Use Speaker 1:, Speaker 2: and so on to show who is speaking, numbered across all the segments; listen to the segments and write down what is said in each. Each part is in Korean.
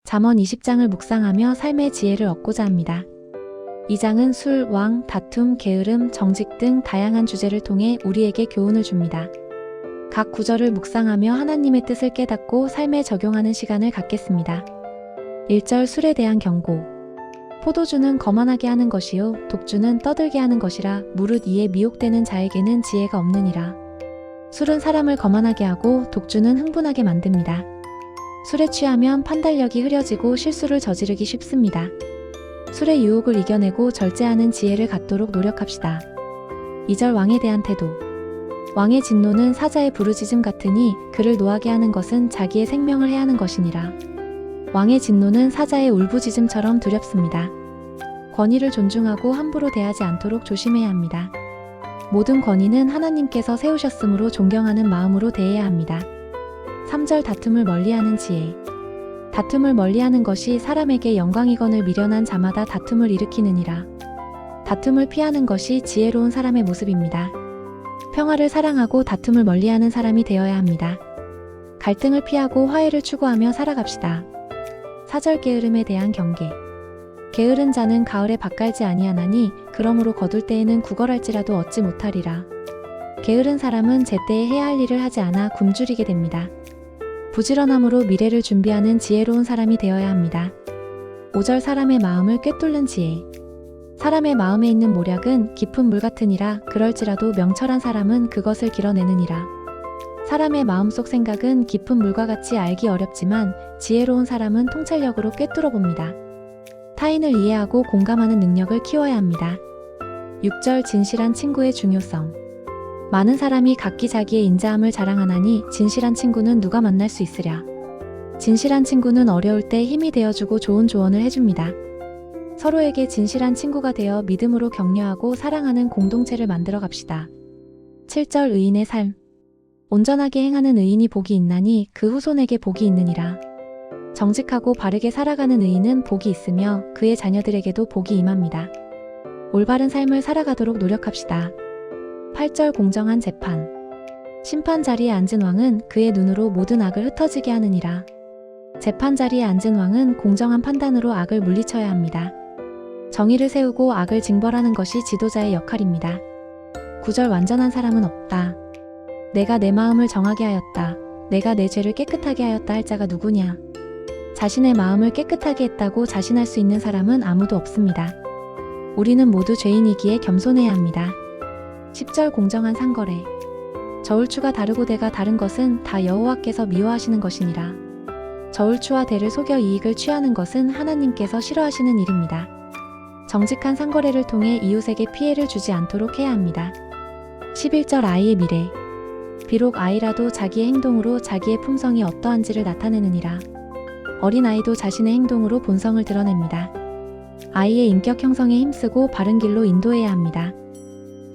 Speaker 1: 잠언 20장을 묵상하며 삶의 지혜를 얻고자 합니다. 이 장은 술, 왕, 다툼, 게으름, 정직 등 다양한 주제를 통해 우리에게 교훈을 줍니다. 각 구절을 묵상하며 하나님의 뜻을 깨닫고 삶에 적용하는 시간을 갖겠습니다. 1절 술에 대한 경고. 포도주는 거만하게 하는 것이요 독주는 떠들게 하는 것이라 무릇 이에 미혹되는 자에게는 지혜가 없느니라. 술은 사람을 거만하게 하고 독주는 흥분하게 만듭니다. 술에 취하면 판단력이 흐려지고 실수를 저지르기 쉽습니다. 술의 유혹을 이겨내고 절제하는 지혜를 갖도록 노력합시다. 2절 왕에 대한 태도. 왕의 진노는 사자의 부르짖음 같으니 그를 노하게 하는 것은 자기의 생명을 해하는 것이니라. 왕의 진노는 사자의 울부짖음처럼 두렵습니다. 권위를 존중하고 함부로 대하지 않도록 조심해야 합니다. 모든 권위는 하나님께서 세우셨으므로 존경하는 마음으로 대해야 합니다. 3절 다툼을 멀리하는 지혜. 다툼을 멀리하는 것이 사람에게 영광이거늘 미련한 자마다 다툼을 일으키느니라. 다툼을 피하는 것이 지혜로운 사람의 모습입니다. 평화를 사랑하고 다툼을 멀리하는 사람이 되어야 합니다. 갈등을 피하고 화해를 추구하며 살아갑시다. 4절 게으름에 대한 경계. 게으른 자는 가을에 밭갈지 아니하나니 그러므로 거둘 때에는 구걸할지라도 얻지 못하리라. 게으른 사람은 제때에 해야 할 일을 하지 않아 굶주리게 됩니다. 부지런함으로 미래를 준비하는 지혜로운 사람이 되어야 합니다. 5절 사람의 마음을 꿰뚫는 지혜. 사람의 마음에 있는 모략은 깊은 물 같으니라. 그럴지라도 명철한 사람은 그것을 길어내느니라. 사람의 마음속 생각은 깊은 물과 같이 알기 어렵지만 지혜로운 사람은 통찰력으로 꿰뚫어 봅니다. 타인을 이해하고 공감하는 능력을 키워야 합니다. 6절 진실한 친구의 중요성. 많은 사람이 각기 자기의 인자함을 자랑하나니 진실한 친구는 누가 만날 수 있으랴. 진실한 친구는 어려울 때 힘이 되어주고 좋은 조언을 해줍니다. 서로에게 진실한 친구가 되어 믿음으로 격려하고 사랑하는 공동체를 만들어 갑시다. 7절 의인의 삶. 온전하게 행하는 의인이 복이 있나니 그 후손에게 복이 있느니라. 정직하고 바르게 살아가는 의인은 복이 있으며 그의 자녀들에게도 복이 임합니다. 올바른 삶을 살아가도록 노력합시다. 8절 공정한 재판. 심판 자리에 앉은 왕은 그의 눈으로 모든 악을 흩어지게 하느니라. 재판 자리에 앉은 왕은 공정한 판단으로 악을 물리쳐야 합니다. 정의를 세우고 악을 징벌하는 것이 지도자의 역할입니다. 9절 완전한 사람은 없다. 내가 내 마음을 정하게 하였다. 내가 내 죄를 깨끗하게 하였다 할 자가 누구냐. 자신의 마음을 깨끗하게 했다고 자신할 수 있는 사람은 아무도 없습니다. 우리는 모두 죄인이기에 겸손해야 합니다. 10절 공정한 상거래. 저울추가 다르고 대가 다른 것은 다 여호와께서 미워하시는 것이니라. 저울추와 대를 속여 이익을 취하는 것은 하나님께서 싫어하시는 일입니다. 정직한 상거래를 통해 이웃에게 피해를 주지 않도록 해야 합니다. 11절 아이의 미래. 비록 아이라도 자기의 행동으로 자기의 품성이 어떠한지를 나타내느니라. 어린아이도 자신의 행동으로 본성을 드러냅니다. 아이의 인격 형성에 힘쓰고 바른 길로 인도해야 합니다.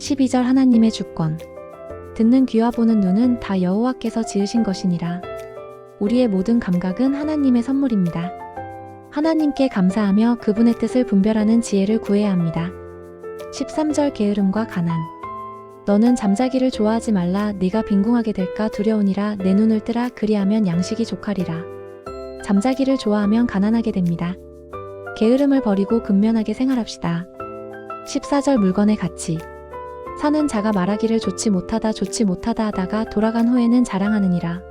Speaker 1: 12절 하나님의 주권. 듣는 귀와 보는 눈은 다 여호와께서 지으신 것이니라. 우리의 모든 감각은 하나님의 선물입니다. 하나님께 감사하며 그분의 뜻을 분별하는 지혜를 구해야 합니다. 13절 게으름과 가난. 너는 잠자기를 좋아하지 말라. 네가 빈궁하게 될까 두려우니라. 내 눈을 뜨라. 그리하면 양식이 족하리라. 잠자기를 좋아하면 가난하게 됩니다. 게으름을 버리고 근면하게 생활합시다. 14절 물건의 가치. 사는 자가 말하기를 좋지 못하다 하다가 돌아간 후에는 자랑하느니라.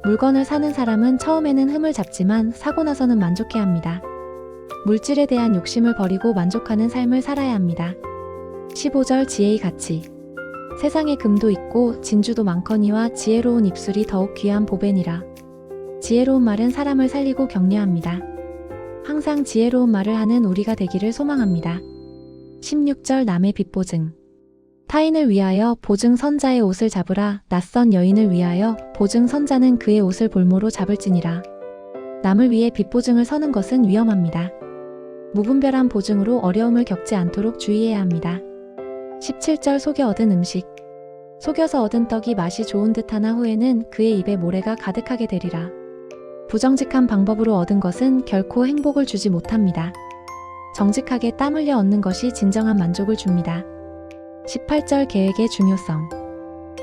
Speaker 1: 물건을 사는 사람은 처음에는 흠을 잡지만 사고 나서는 만족해야 합니다. 물질에 대한 욕심을 버리고 만족하는 삶을 살아야 합니다. 15절 지혜의 가치. 세상에 금도 있고 진주도 많거니와 지혜로운 입술이 더욱 귀한 보배니라. 지혜로운 말은 사람을 살리고 격려합니다. 항상 지혜로운 말을 하는 우리가 되기를 소망합니다. 16절 남의 빚보증. 타인을 위하여 보증 선자의 옷을 잡으라. 낯선 여인을 위하여 보증 선자는 그의 옷을 볼모로 잡을지니라. 남을 위해 빚보증을 서는 것은 위험합니다. 무분별한 보증으로 어려움을 겪지 않도록 주의해야 합니다. 17절 속여 얻은 음식. 속여서 얻은 떡이 맛이 좋은 듯하나 후에는 그의 입에 모래가 가득하게 되리라. 부정직한 방법으로 얻은 것은 결코 행복을 주지 못합니다. 정직하게 땀 흘려 얻는 것이 진정한 만족을 줍니다. 18절 계획의 중요성.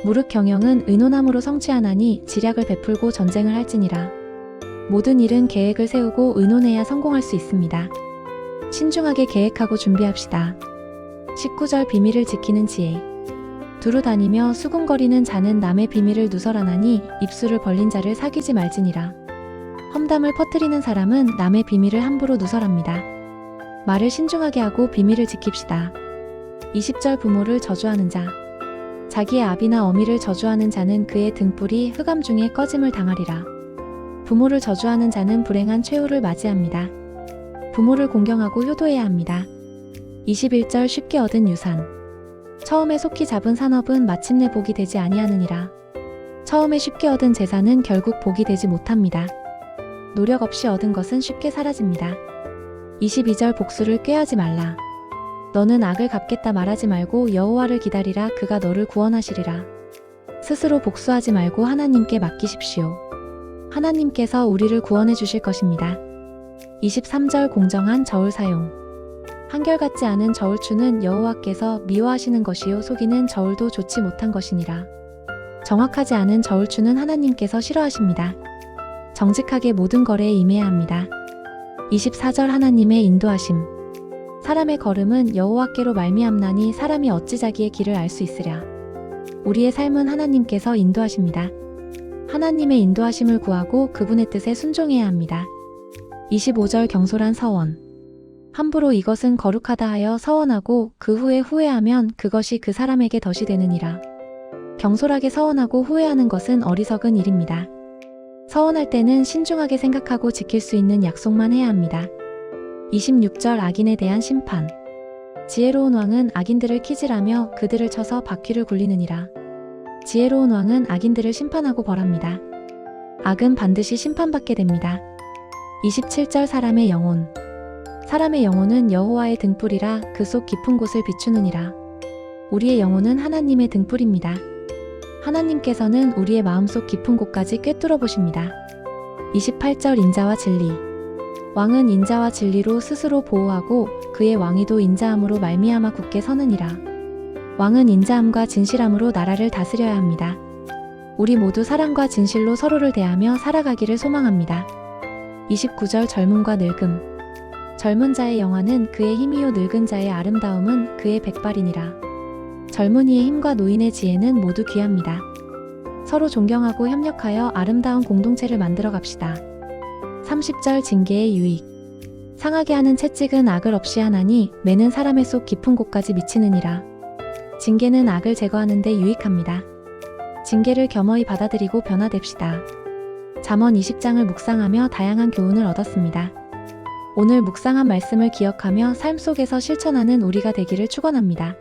Speaker 1: 무릇 경영은 의논함으로 성취하나니 지략을 베풀고 전쟁을 할지니라. 모든 일은 계획을 세우고 의논해야 성공할 수 있습니다. 신중하게 계획하고 준비합시다. 19절 비밀을 지키는 지혜. 두루 다니며 수군거리는 자는 남의 비밀을 누설하나니 입술을 벌린 자를 사귀지 말지니라. 험담을 퍼뜨리는 사람은 남의 비밀을 함부로 누설합니다. 말을 신중하게 하고 비밀을 지킵시다. 20절 부모를 저주하는 자. 자기의 아비나 어미를 저주하는 자는 그의 등불이 흑암 중에 꺼짐을 당하리라. 부모를 저주하는 자는 불행한 최후를 맞이합니다. 부모를 공경하고 효도해야 합니다. 21절 쉽게 얻은 유산. 처음에 속히 잡은 산업은 마침내 복이 되지 아니하느니라. 처음에 쉽게 얻은 재산은 결국 복이 되지 못합니다. 노력 없이 얻은 것은 쉽게 사라집니다. 22절 복수를 꾀하지 말라. 너는 악을 갚겠다 말하지 말고 여호와를 기다리라. 그가 너를 구원하시리라. 스스로 복수하지 말고 하나님께 맡기십시오. 하나님께서 우리를 구원해 주실 것입니다. 23절 공정한 저울 사용. 한결같지 않은 저울추는 여호와께서 미워하시는 것이요 속이는 저울도 좋지 못한 것이니라. 정확하지 않은 저울추는 하나님께서 싫어하십니다. 정직하게 모든 거래에 임해야 합니다. 24절 하나님의 인도하심. 사람의 걸음은 여호와께로 말미암나니 사람이 어찌 자기의 길을 알 수 있으랴. 우리의 삶은 하나님께서 인도하십니다. 하나님의 인도하심을 구하고 그분의 뜻에 순종해야 합니다. 25절 경솔한 서원. 함부로 이것은 거룩하다 하여 서원하고 그 후에 후회하면 그것이 그 사람에게 덫이 되느니라. 경솔하게 서원하고 후회하는 것은 어리석은 일입니다. 서원할 때는 신중하게 생각하고 지킬 수 있는 약속만 해야 합니다. 26절 악인에 대한 심판. 지혜로운 왕은 악인들을 키질하며 그들을 쳐서 바퀴를 굴리느니라. 지혜로운 왕은 악인들을 심판하고 벌합니다. 악은 반드시 심판받게 됩니다. 27절 사람의 영혼. 사람의 영혼은 여호와의 등불이라 그 속 깊은 곳을 비추느니라. 우리의 영혼은 하나님의 등불입니다. 하나님께서는 우리의 마음속 깊은 곳까지 꿰뚫어 보십니다. 28절 인자와 진리. 왕은 인자와 진리로 스스로 보호하고 그의 왕위도 인자함으로 말미암아 굳게 서느니라. 왕은 인자함과 진실함으로 나라를 다스려야 합니다. 우리 모두 사랑과 진실로 서로를 대하며 살아가기를 소망합니다. 29절 젊음과 늙음. 젊은 자의 영화는 그의 힘이요 늙은 자의 아름다움은 그의 백발이니라. 젊은이의 힘과 노인의 지혜는 모두 귀합니다. 서로 존경하고 협력하여 아름다운 공동체를 만들어 갑시다. 30절 징계의 유익. 상하게 하는 채찍은 악을 없이 하나니 매는 사람의 속 깊은 곳까지 미치느니라. 징계는 악을 제거하는 데 유익합니다. 징계를 겸허히 받아들이고 변화됩시다. 잠언 20장을 묵상하며 다양한 교훈을 얻었습니다. 오늘 묵상한 말씀을 기억하며 삶 속에서 실천하는 우리가 되기를 축원합니다.